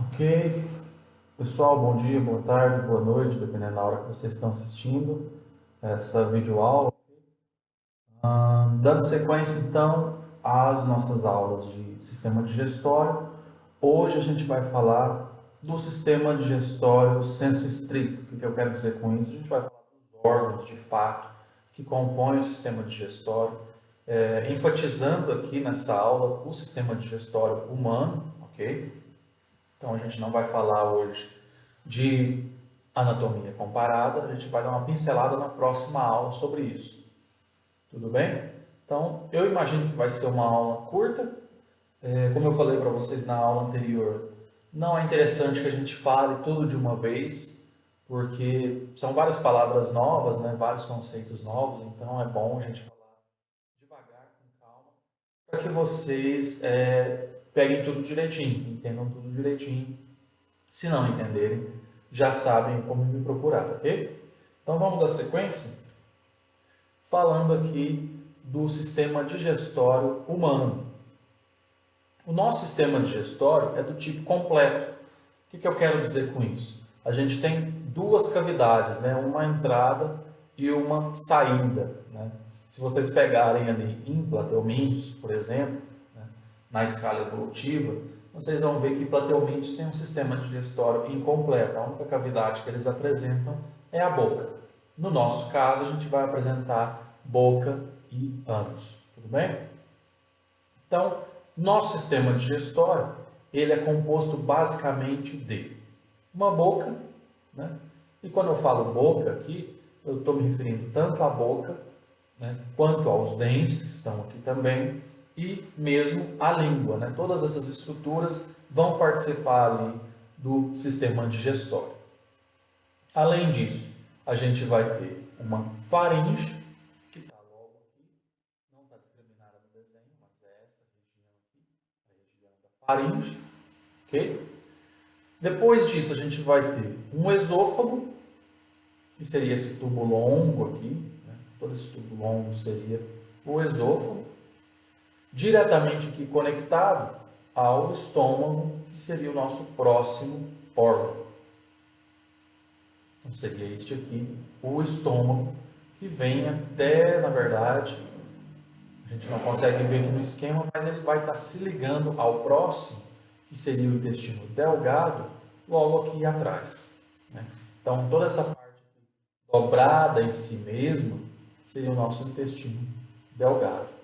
Ok, pessoal, bom dia, boa tarde, boa noite, dependendo da hora que vocês estão assistindo essa videoaula. Dando sequência então às nossas aulas de sistema digestório, hoje a gente vai falar do sistema digestório sensu estricto. O que eu quero dizer com isso? A gente vai falar dos órgãos de fato que compõem o sistema digestório, enfatizando aqui nessa aula o sistema digestório humano, ok? Então a gente não vai falar hoje de anatomia comparada, a gente vai dar uma pincelada na próxima aula sobre isso. Tudo bem? Então eu imagino que vai ser uma aula curta. Como eu falei para vocês na aula anterior, não é interessante que a gente fale tudo de uma vez, porque são várias palavras novas, né? Vários conceitos novos, então é bom a gente falar devagar, com calma, para que vocês peguem tudo direitinho, entendam tudo direitinho. Se não entenderem, já sabem como me procurar, ok? Então vamos dar sequência falando aqui do sistema digestório humano. O nosso sistema digestório é do tipo completo. O que eu quero dizer com isso? A gente tem duas cavidades, né? Uma entrada e uma saída, né? Se vocês pegarem ali em plateumintos, por exemplo, né? Na escala evolutiva, vocês vão ver que plateumintos têm um sistema digestório incompleto. A única cavidade que eles apresentam é a boca. No nosso caso, a gente vai apresentar boca e ânus. Tudo bem? Então, nosso sistema digestório, ele é composto basicamente de uma boca, né? E quando eu falo boca aqui, eu estou me referindo tanto à boca, né, quanto aos dentes, que estão aqui também, e mesmo à língua, né? Todas essas estruturas vão participar ali do sistema digestório. Além disso, a gente vai ter uma faringe, que está logo aqui, não está discriminada no desenho, mas é essa região aqui, a região da faringe, ok? Depois disso, a gente vai ter um esôfago, que seria esse tubo longo aqui, né? Todo esse tubo longo seria o esôfago, diretamente aqui conectado ao estômago, que seria o nosso próximo órgão. Então, seria este aqui, o estômago, que vem até, na verdade, a gente não consegue ver aqui no esquema, mas ele vai estar se ligando ao próximo, que seria o intestino delgado, logo aqui atrás, né? Então, toda essa parte dobrada em si mesma seria o nosso intestino delgado.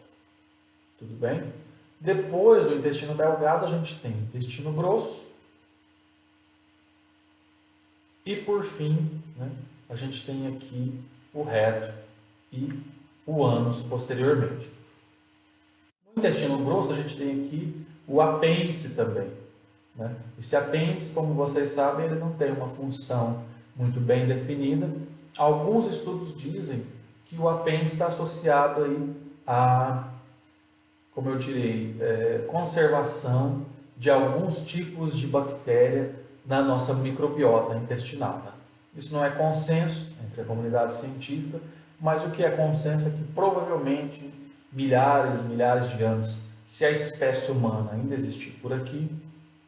Tudo bem? Depois do intestino delgado, a gente tem o intestino grosso. E por fim, né, a gente tem aqui o reto e o ânus posteriormente. No intestino grosso, a gente tem aqui o apêndice também, né? Esse apêndice, como vocês sabem, ele não tem uma função muito bem definida. Alguns estudos dizem que o apêndice está associado aí a, como eu direi, conservação de alguns tipos de bactéria na nossa microbiota intestinal, né? Isso não é consenso entre a comunidade científica, mas o que é consenso é que provavelmente milhares de anos, se a espécie humana ainda existir por aqui,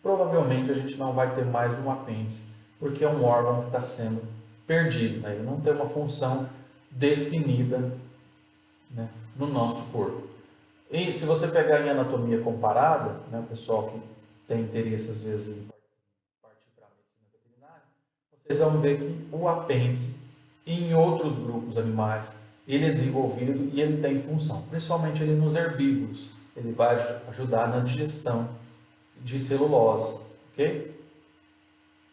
provavelmente a gente não vai ter mais um apêndice, porque é um órgão que está sendo perdido, né? Ele não tem uma função definida, né, no nosso corpo. E se você pegar em anatomia comparada, né, o pessoal que tem interesse às vezes em partir para a medicina veterinária, vocês vão ver que o apêndice, em outros grupos animais, ele é desenvolvido e ele tem função, principalmente ele nos herbívoros. Ele vai ajudar na digestão de celulose, ok?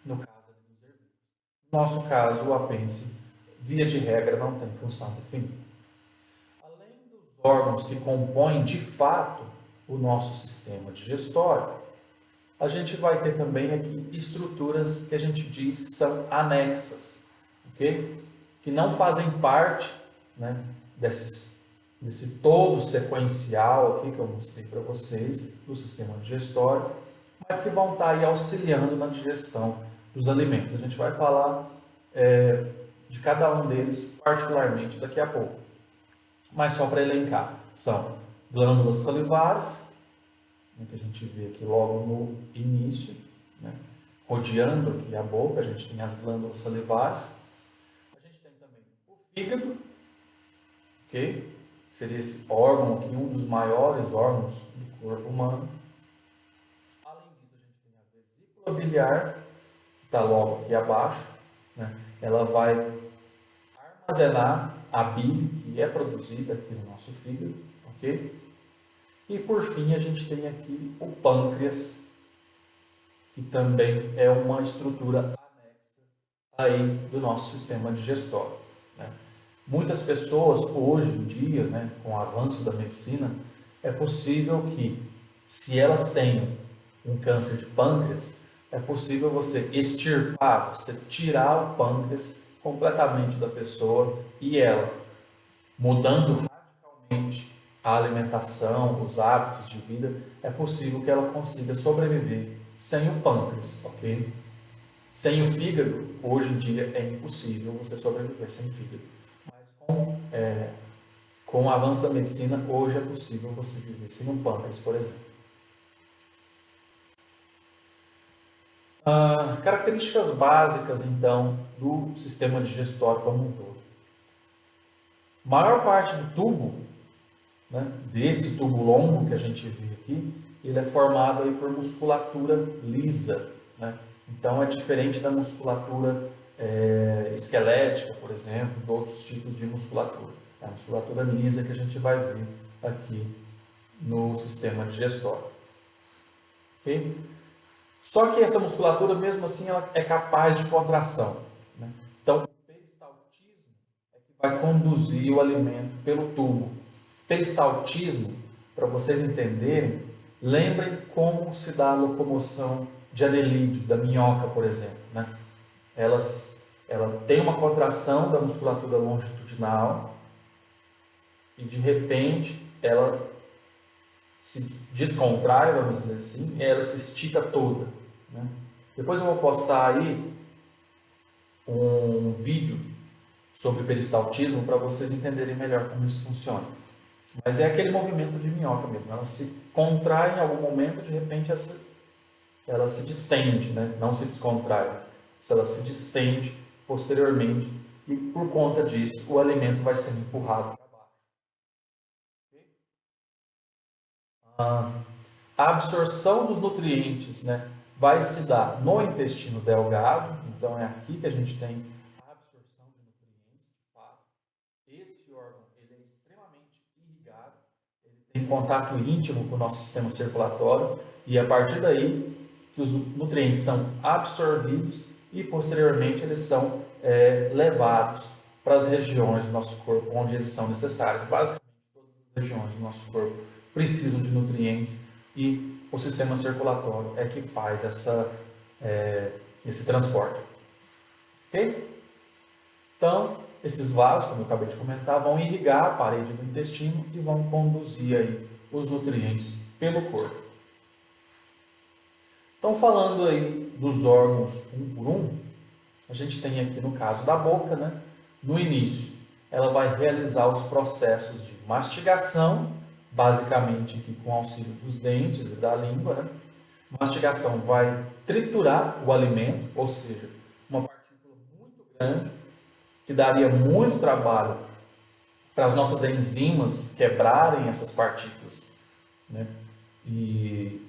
No caso dos herbívoros. No nosso caso, o apêndice, via de regra, não tem função definida. Além dos órgãos que compõem de fato o nosso sistema digestório, a gente vai ter também aqui estruturas que a gente diz que são anexas, ok? Que não fazem parte, né, desse todo sequencial aqui que eu mostrei para vocês, do sistema digestório, mas que vão estar aí auxiliando na digestão dos alimentos. A gente vai falar de cada um deles particularmente daqui a pouco. Mas só para elencar, são glândulas salivares, né, que a gente vê aqui logo no início, né? rodeando aqui a boca, a gente tem as glândulas salivares, a gente tem também o fígado, ok? Seria esse órgão aqui, um dos maiores órgãos do corpo humano. Além disso, a gente tem a vesícula biliar, que está logo aqui abaixo, né? Ela vai armazenar a bile que é produzida aqui no nosso fígado, ok? E por fim, a gente tem aqui o pâncreas, que também é uma estrutura anexa aí do nosso sistema digestório, né? Muitas pessoas, hoje em dia, né, com o avanço da medicina, é possível que, se elas tenham um câncer de pâncreas, é possível você extirpar, você tirar o pâncreas completamente da pessoa e ela, mudando radicalmente a alimentação, os hábitos de vida, é possível que ela consiga sobreviver sem o pâncreas, ok? Sem o fígado, hoje em dia é impossível você sobreviver sem fígado. Com o avanço da medicina, hoje é possível você viver sem um pâncreas, por exemplo. Características básicas, então, do sistema digestório como um todo. A maior parte do tubo, né, desse tubo longo que a gente vê aqui, ele é formado aí por musculatura lisa, né? Então, é diferente da musculatura esquelética, por exemplo, de outros tipos de musculatura. É a musculatura lisa que a gente vai ver aqui no sistema digestório. Okay? Só que essa musculatura, mesmo assim, ela é capaz de contração, né? Então, o peristaltismo é que vai conduzir o alimento pelo tubo. Peristaltismo, para vocês entenderem, lembrem como se dá a locomoção de anelídeos, da minhoca, por exemplo, né? Ela tem uma contração da musculatura longitudinal e, de repente, ela se descontrai, vamos dizer assim, e ela se estica toda, né? Depois eu vou postar aí um vídeo sobre peristaltismo para vocês entenderem melhor como isso funciona. Mas é aquele movimento de minhoca mesmo, ela se contrai em algum momento, de repente ela se distende, né? Não se descontrai, ela se distende posteriormente e, por conta disso, o alimento vai sendo empurrado para baixo. A absorção dos nutrientes, né, vai se dar no intestino delgado, então é aqui que a gente tem a absorção de nutrientes, de fato. Esse órgão ele é extremamente irrigado, ele tem contato íntimo com o nosso sistema circulatório e, a partir daí, que os nutrientes são absorvidos e, posteriormente, eles são levados para as regiões do nosso corpo onde eles são necessários. Basicamente, todas as regiões do nosso corpo precisam de nutrientes e o sistema circulatório é que faz esse transporte. Ok? Então, esses vasos, como eu acabei de comentar, vão irrigar a parede do intestino e vão conduzir aí os nutrientes pelo corpo. Então, falando aí dos órgãos um por um, a gente tem aqui no caso da boca, né? No início, ela vai realizar os processos de mastigação, basicamente aqui com auxílio dos dentes e da língua, né? Mastigação vai triturar o alimento, ou seja, uma partícula muito grande, que daria muito trabalho para as nossas enzimas quebrarem essas partículas, né? E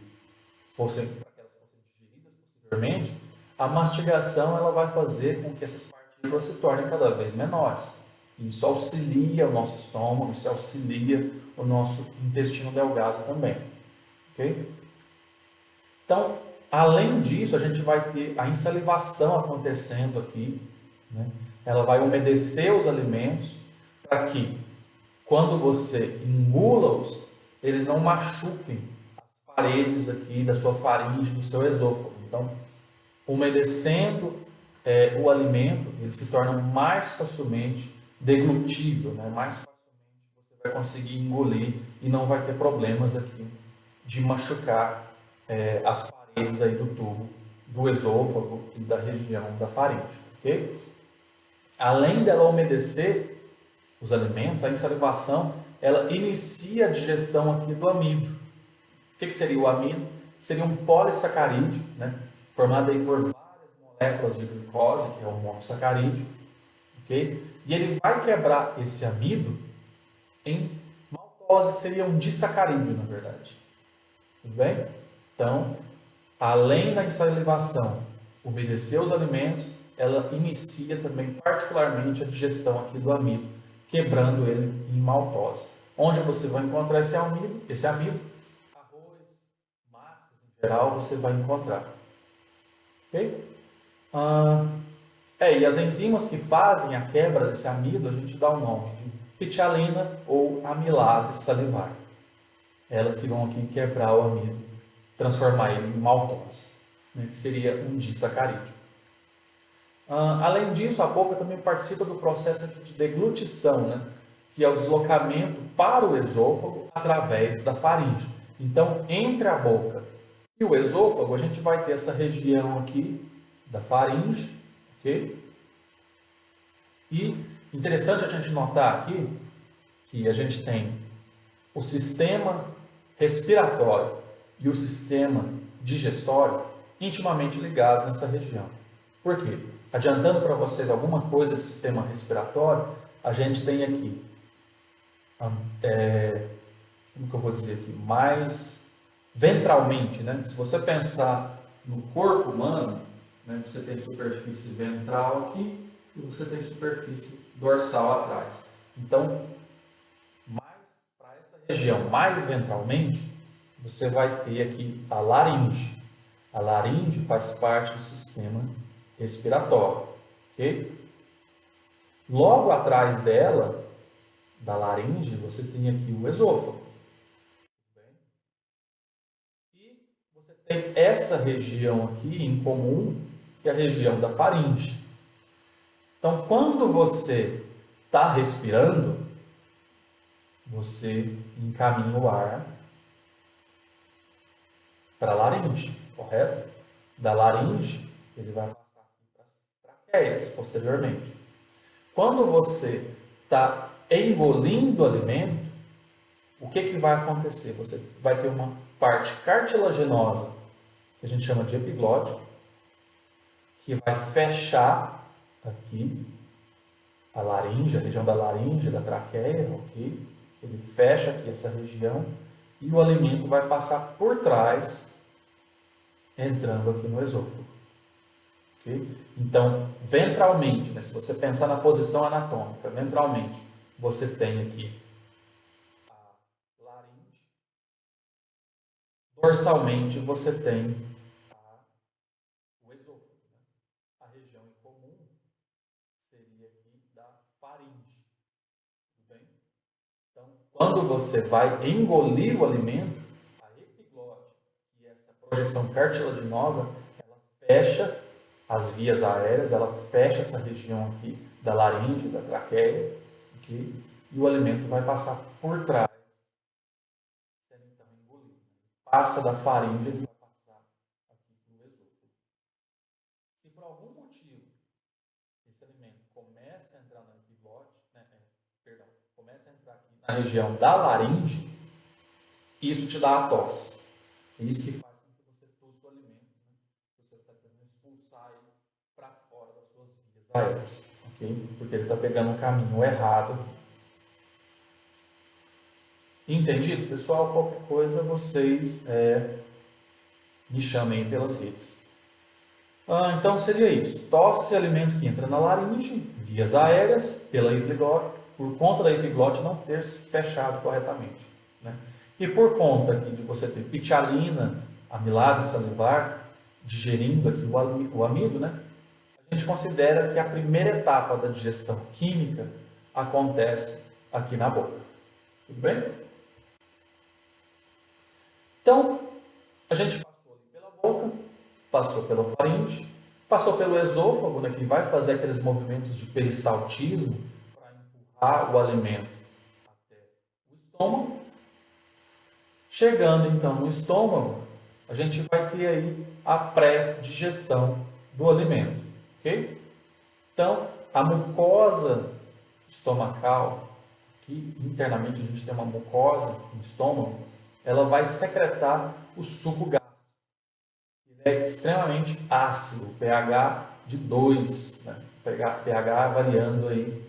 para que elas fossem digeridas posteriormente, a mastigação ela vai fazer com que essas partículas se tornem cada vez menores. Isso auxilia o nosso estômago, isso auxilia o nosso intestino delgado também. Ok? Então, além disso, a gente vai ter a insalivação acontecendo aqui, né? Ela vai umedecer os alimentos para que, quando você engula-os, eles não machuquem as paredes aqui da sua faringe, do seu esôfago. Então, umedecendo o alimento, ele se torna mais facilmente deglutível, né? Mais facilmente você vai conseguir engolir e não vai ter problemas aqui de machucar as paredes aí do tubo, do esôfago e da região da faringe, ok? Além dela umedecer os alimentos, a insalivação, ela inicia a digestão aqui do amido. O que seria o amido? Seria um polissacarídeo, né? formado aí por várias moléculas de glicose, que é o monossacarídeo, ok? E ele vai quebrar esse amido em maltose, que seria um disacarídeo, na verdade. Tudo bem? Então, além da salivação umedecer os alimentos, ela inicia também particularmente a digestão aqui do amido, quebrando ele em maltose. Onde você vai encontrar esse amido, arroz, massas em geral, você vai encontrar. Ok? E as enzimas que fazem a quebra desse amido, a gente dá o nome de pitialina ou amilase salivar. Elas que vão aqui quebrar o amido, transformar ele em maltose, né, que seria um disacarídeo. Além disso, a boca também participa do processo de deglutição, né, que é o deslocamento para o esôfago através da faringe. Então, entre a boca e o esôfago, a gente vai ter essa região aqui da faringe, ok? E interessante a gente notar aqui que a gente tem o sistema respiratório e o sistema digestório intimamente ligados nessa região. Por quê? Adiantando para vocês alguma coisa do sistema respiratório, a gente tem aqui, como que eu vou dizer aqui, mais ventralmente, né? Se você pensar no corpo humano, né, você tem superfície ventral aqui e você tem superfície dorsal atrás. Então, mais para essa região, mais ventralmente, você vai ter aqui a laringe. A laringe faz parte do sistema respiratório, ok? Logo atrás dela, da laringe, você tem aqui o esôfago. E você tem essa região aqui em comum, que é a região da faringe. Então, quando você está respirando, você encaminha o ar para a laringe, correto? Da laringe, ele vai passar aqui para as traqueias, posteriormente. Quando você está engolindo o alimento, o que vai acontecer? Você vai ter uma parte cartilaginosa, que a gente chama de epiglote, que vai fechar aqui a laringe, a região da laringe, da traqueia, ok? Ele fecha aqui essa região e o alimento vai passar por trás, entrando aqui no esôfago. Okay? Então, ventralmente, né, se você pensar na posição anatômica, ventralmente, você tem aqui a laringe, dorsalmente você tem o esôfago. Né? A região em comum seria aqui da faringe. Tudo bem? Então, quando você vai engolir o alimento, a epiglote e essa projeção cartilaginosa, ela fecha as vias aéreas, ela fecha essa região aqui da laringe, da traqueia, okay? E o alimento vai passar por trás, sendo então engolido. Passa da faringe, ele vai passar aqui para o esôfago. Se por algum motivo esse alimento começa a entrar na epiglote, começa a entrar aqui na região da laringe, isso te dá a tosse. É isso que faz com que você tussa o alimento, né? Você está tentando expulsar ele para fora das suas vias aéreas, ok? Porque ele está pegando um caminho errado aqui. Entendido, pessoal? Qualquer coisa, vocês me chamem aí pelas redes. Então seria isso. Tosse é alimento que entra na laringe, vias aéreas, pela epiglote, por conta da epiglote não ter se fechado corretamente. Né? E por conta aqui de você ter pitialina, amilase salivar, digerindo aqui o amido, né? A gente considera que a primeira etapa da digestão química acontece aqui na boca. Tudo bem? Então, a gente passou ali pela boca, passou pela faringe, passou pelo esôfago, né, que vai fazer aqueles movimentos de peristaltismo para empurrar o alimento até o estômago. Chegando então no estômago, a gente vai ter aí a pré-digestão do alimento, ok? Então, a mucosa estomacal, que internamente a gente tem uma mucosa no estômago, ela vai secretar o suco gástrico. Ele é extremamente ácido, pH de 2, né? pH variando aí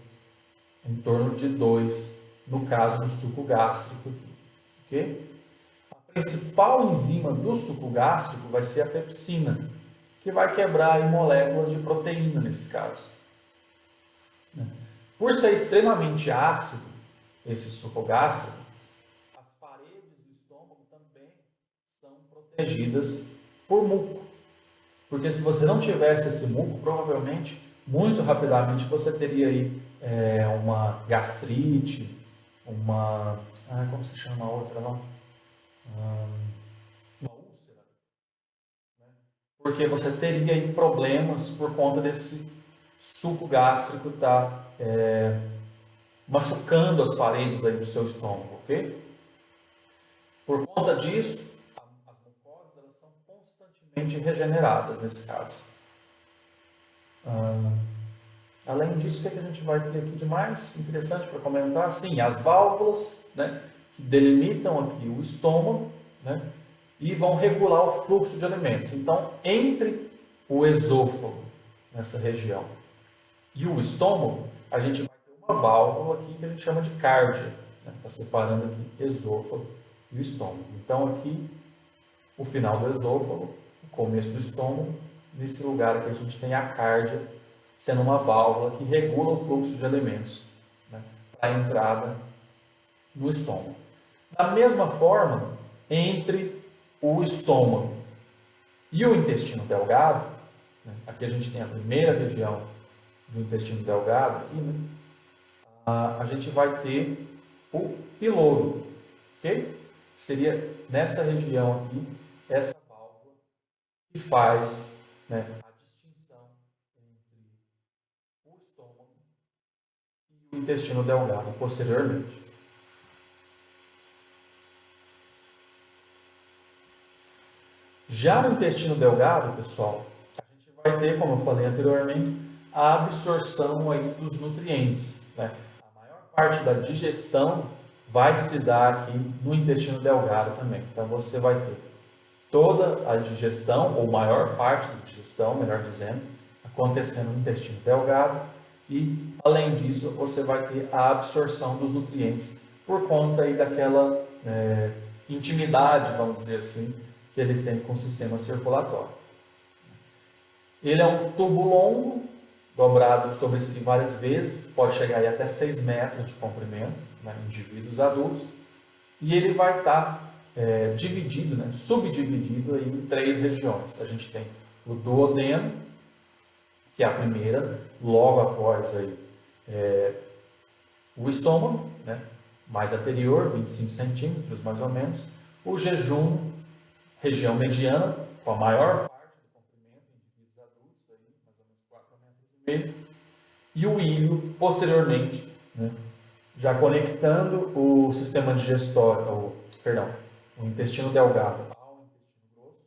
em torno de 2, no caso do suco gástrico aqui, ok? A principal enzima do suco gástrico vai ser a pepsina, que vai quebrar aí moléculas de proteína nesse caso. Por ser extremamente ácido, esse suco gástrico, as paredes do estômago também são protegidas por muco. Porque se você não tivesse esse muco, provavelmente, muito rapidamente, você teria aí uma gastrite, uma... como se chama a outra lá? Uma úlcera. Né? Porque você teria aí problemas por conta desse suco gástrico estar machucando as paredes aí do seu estômago, ok? Por conta disso, as mucosas elas são constantemente regeneradas nesse caso. Além disso, o que a gente vai ter aqui de mais interessante para comentar? Sim, as válvulas, né, que delimitam aqui o estômago, né, e vão regular o fluxo de alimentos. Então, entre o esôfago, nessa região, e o estômago, a gente vai ter uma válvula aqui que a gente chama de cárdia. Está separando aqui esôfago e o estômago. Então, aqui, o final do esôfago, o começo do estômago, nesse lugar aqui a gente tem a cárdia, sendo uma válvula que regula o fluxo de alimentos, né, para a entrada no estômago. Da mesma forma, entre o estômago e o intestino delgado, né, aqui a gente tem a primeira região do intestino delgado, aqui, né, a gente vai ter o piloro, ok? Seria nessa região aqui, essa válvula que faz, né, a distinção entre o estômago e o intestino delgado posteriormente. Já no intestino delgado, pessoal, a gente vai ter, como eu falei anteriormente, a absorção aí dos nutrientes, né? A maior parte da digestão vai se dar aqui no intestino delgado também. Então, você vai ter toda a digestão, ou maior parte da digestão, melhor dizendo, acontecendo no intestino delgado e, além disso, você vai ter a absorção dos nutrientes por conta aí daquela intimidade, vamos dizer assim, que ele tem com o sistema circulatório. Ele é um tubo longo, dobrado sobre si várias vezes, pode chegar aí até 6 metros de comprimento, né, em indivíduos adultos, e ele vai estar dividido, né, subdividido aí em 3 regiões. A gente tem o duodeno, que é a primeira, logo após aí, o estômago, né, mais anterior, 25 centímetros mais ou menos, o jejum, região mediana, com a maior parte do comprimento em indivíduos adultos, aí, mais ou menos 4,5 metros, e o íleo, posteriormente, né, já conectando o sistema digestório, o intestino delgado ao intestino grosso,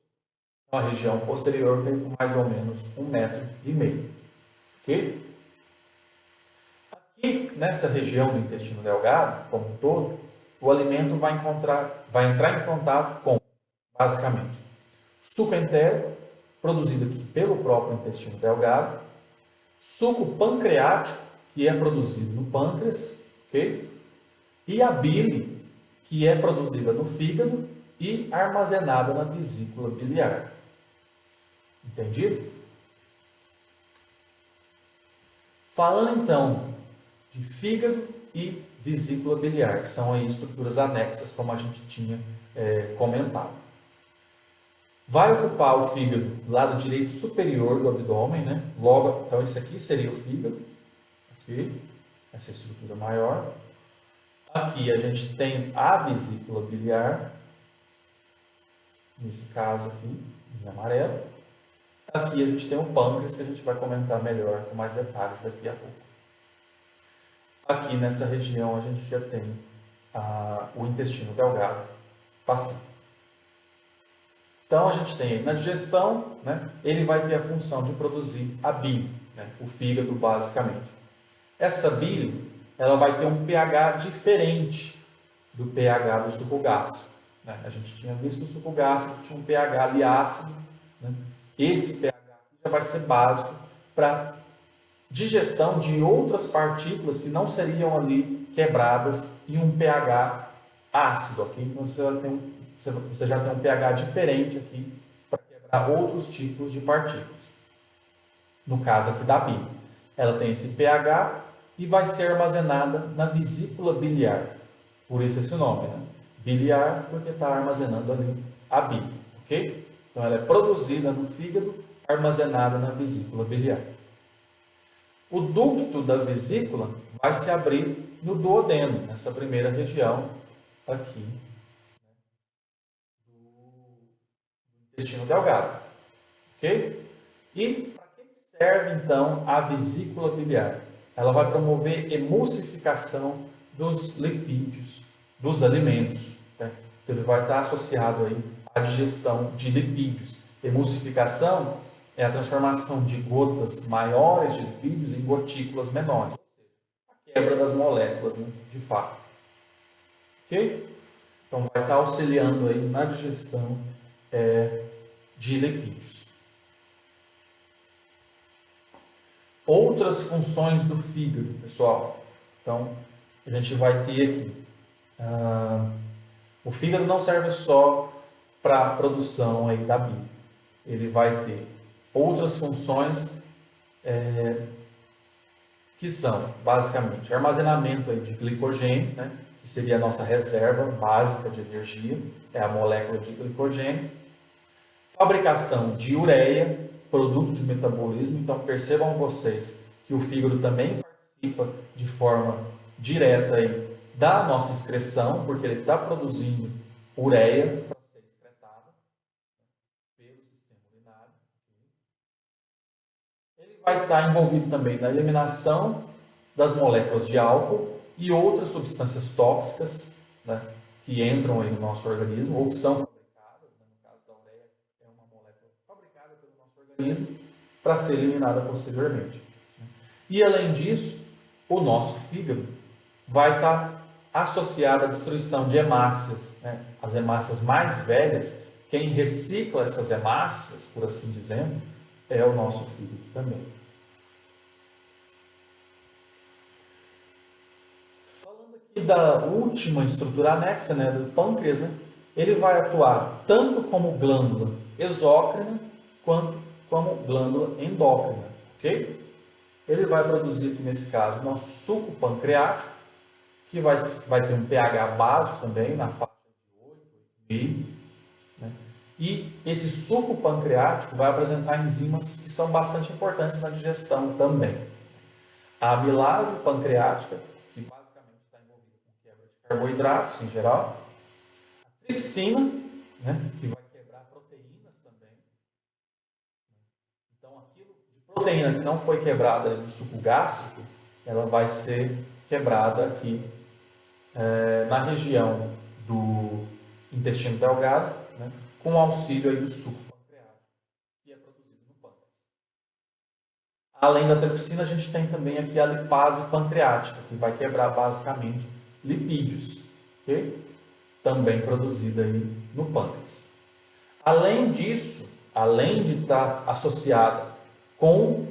uma região posterior tem com mais ou menos 1,5 metros. Ok? Aqui, nessa região do intestino delgado, como um todo, o alimento vai entrar em contato com, basicamente, suco entérico, produzido aqui pelo próprio intestino delgado, suco pancreático, que é produzido no pâncreas, ok? E a bile, que é produzida no fígado e armazenada na vesícula biliar. Entendido? Falando então de fígado e vesícula biliar, que são aí estruturas anexas, como a gente tinha comentado. Vai ocupar o fígado, lado direito superior do abdômen, né? Logo, então esse aqui seria o fígado, ok? Essa estrutura maior. Aqui a gente tem a vesícula biliar, nesse caso aqui, em amarelo. Aqui a gente tem o pâncreas, que a gente vai comentar melhor, com mais detalhes daqui a pouco. Aqui nessa região a gente já tem o intestino delgado passando. Então a gente tem na digestão, né, ele vai ter a função de produzir a bile, né, o fígado basicamente. Essa bile, ela vai ter um pH diferente do pH do suco gástrico, né? A gente tinha visto que o suco gástrico tinha um pH ali ácido, né, esse pH aqui já vai ser básico para digestão de outras partículas que não seriam ali quebradas em um pH ácido, ok? Então você já tem um pH diferente aqui para quebrar outros tipos de partículas. No caso aqui da bile, ela tem esse pH e vai ser armazenada na vesícula biliar. Por isso esse nome, né? Biliar, porque está armazenando ali a bile, ok? Então ela é produzida no fígado, armazenada na vesícula biliar. O ducto da vesícula vai se abrir no duodeno, nessa primeira região aqui do intestino delgado, ok? E para que serve então a vesícula biliar? Ela vai promover emulsificação dos lipídios dos alimentos, né? Então ele vai estar associado aí à digestão de lipídios. Emulsificação é a transformação de gotas maiores de lipídios em gotículas menores, ou seja, a quebra das moléculas, né, de fato. Ok? Então vai estar auxiliando aí na digestão de lipídios. Outras funções do fígado, pessoal. Então a gente vai ter aqui. O fígado não serve só para a produção aí da bile. Ele vai ter outras funções que são, basicamente, armazenamento aí de glicogênio, né, que seria a nossa reserva básica de energia, é a molécula de glicogênio. Fabricação de ureia, produto de metabolismo. Então, percebam vocês que o fígado também participa de forma direta aí da nossa excreção, porque ele está produzindo ureia para ser excretada pelo sistema urinário. Ele vai estar envolvido também na eliminação das moléculas de álcool e outras substâncias tóxicas, né, que entram aí no nosso organismo ou que são fabricadas, né, no caso da ureia é uma molécula fabricada pelo nosso organismo para ser eliminada posteriormente. E além disso, o nosso fígado vai estar associado à destruição de hemácias, né, as hemácias mais velhas. Quem recicla essas hemácias, por assim dizendo, é o nosso fígado também. Falando aqui da última estrutura anexa, né, do pâncreas, né, ele vai atuar tanto como glândula exócrina quanto como glândula endócrina, ok? Ele vai produzir aqui nesse caso o nosso suco pancreático, que vai ter um pH básico também, na faixa de 8, 8,5, né? E esse suco pancreático vai apresentar enzimas que são bastante importantes na digestão também. A amilase pancreática, que basicamente está envolvida com quebra de carboidratos em geral. A tripsina, né, que vai quebrar proteínas também. Então, aquilo de proteína que não foi quebrada no suco gástrico, ela vai ser quebrada aqui na região do intestino delgado, né, com o auxílio aí do suco pancreático, que é produzido no pâncreas. Além da tripsina, a gente tem também aqui a lipase pancreática, que vai quebrar basicamente lipídios, ok? Também produzida aí no pâncreas. Além disso, além de estar associada com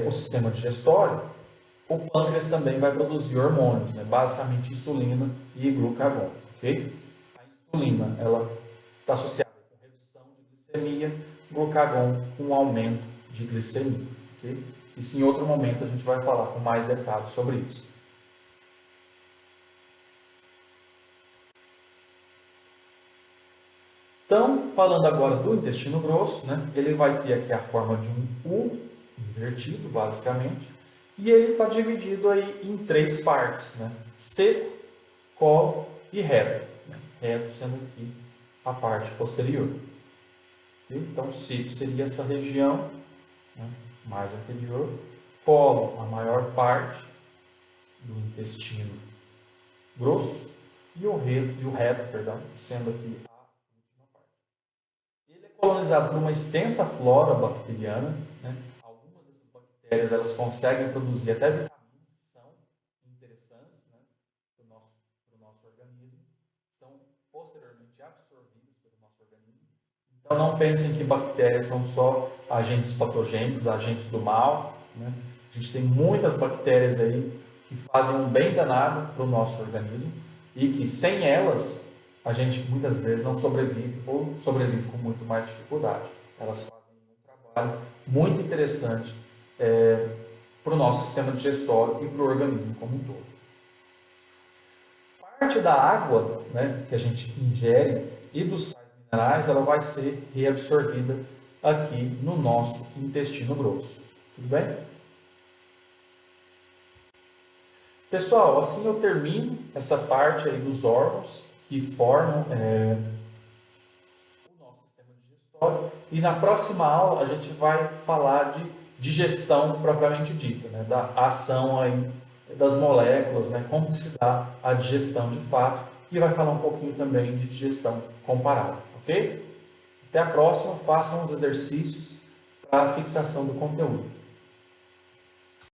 o sistema digestório, o pâncreas também vai produzir hormônios, né? Basicamente insulina e glucagon, ok? A insulina, ela está associada com redução de glicemia, glucagon com aumento de glicemia, ok? Isso em outro momento a gente vai falar com mais detalhes sobre isso. Então, falando agora do intestino grosso, né? Ele vai ter aqui a forma de um U invertido, basicamente, e ele está dividido aí em três partes, né? Seco, colo e reto, né? Reto sendo aqui a parte posterior. Então, seco seria essa região, né, mais anterior. Colo, a maior parte do intestino grosso, e o reto, perdão, sendo aqui a última parte. Ele é colonizado por uma extensa flora bacteriana, né? Algumas dessas bactérias elas conseguem produzir até vitaminas que são interessantes, né, para o nosso organismo, são posteriormente absorvidas pelo nosso organismo. Então, Então não pensem que bactérias são só agentes patogênicos, agentes do mal, né? A gente tem muitas bactérias aí que fazem um bem danado para o nosso organismo e que sem elas a gente muitas vezes não sobrevive ou sobrevive com muito mais dificuldade. Elas fazem um trabalho muito interessante para o nosso sistema digestório e para o organismo como um todo. Parte da água, né, que a gente ingere e dos sais minerais, ela vai ser reabsorvida aqui no nosso intestino grosso. Tudo bem? Pessoal, assim eu termino essa parte aí dos órgãos que formam o nosso sistema digestório. E na próxima aula a gente vai falar de digestão propriamente dita, né? Da ação aí das moléculas, né? Como se dá a digestão de fato. E vai falar um pouquinho também de digestão comparada, ok? Até a próxima, façam os exercícios para a fixação do conteúdo.